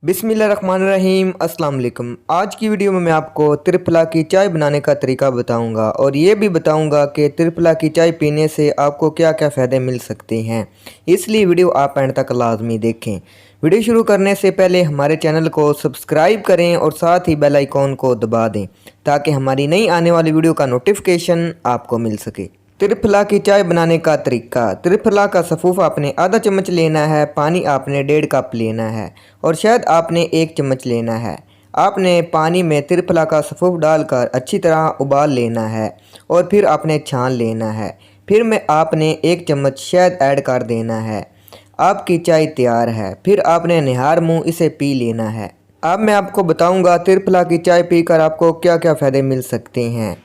बिस्मिल्लाहिर्रहमानिर्रहीम अस्सलाम वालेकुम। आज की वीडियो में मैं आपको त्रिफला की चाय बनाने का तरीका बताऊंगा और ये भी बताऊंगा कि त्रिफला की चाय पीने से आपको क्या क्या फ़ायदे मिल सकते हैं, इसलिए वीडियो आप एंड तक लाजमी देखें। वीडियो शुरू करने से पहले हमारे चैनल को सब्सक्राइब करें और साथ ही बेल आइकॉन को दबा दें ताकि हमारी नई आने वाली वीडियो का नोटिफिकेशन आपको मिल सके। त्रिफला की चाय बनाने का तरीका। त्रिफला का सफ़ूफ आपने आधा चम्मच लेना है, पानी आपने 1.5 कप लेना है और शहद आपने 1 चम्मच लेना है। आपने पानी में त्रिफला का सफ़ूफ डालकर अच्छी तरह उबाल लेना है और फिर आपने छान लेना है। फिर में आपने 1 चम्मच शहद ऐड कर देना है। आपकी चाय तैयार है। फिर आपने निहार मुँह इसे पी लेना है। अब मैं आपको बताऊँगा त्रिफला की चाय पीकर आपको क्या क्या फ़ायदे मिल सकते हैं।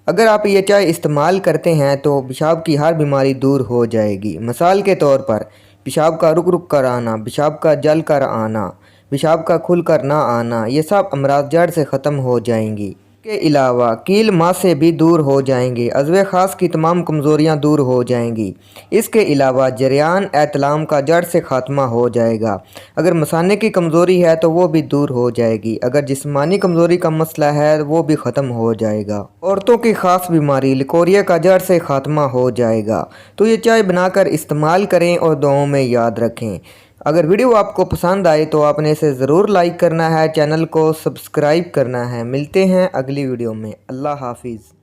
अगर आप ये चाय इस्तेमाल करते हैं तो पेशाब की हर बीमारी दूर हो जाएगी। मिसाल के तौर पर पेशाब का रुक रुक कर आना, पेशाब का जल कर आना, पेशाब का खुल कर ना आना, ये सब अमराज जड़ से ख़त्म हो जाएंगी। के अलावा कील माँ से भी दूर हो जाएंगे। अज़्वे ख़ास की तमाम कमज़ोरियाँ दूर हो जाएंगी। इसके अलावा जरियान एतलाम का जड़ से ख़ात्मा हो जाएगा। अगर मसाने की कमज़ोरी है तो वो भी दूर हो जाएगी। अगर जिस्मानी कमज़ोरी का मसला है वो भी ख़त्म हो जाएगा। औरतों की ख़ास बीमारी लिकोरिया का जड़ से ख़ात्मा हो जाएगा। तो ये चाय बनाकर इस्तेमाल करें और दुआओं में याद रखें। अगर वीडियो आपको पसंद आए तो आपने इसे ज़रूर लाइक करना है, चैनल को सब्सक्राइब करना है। मिलते हैं अगली वीडियो में। अल्लाह हाफिज़।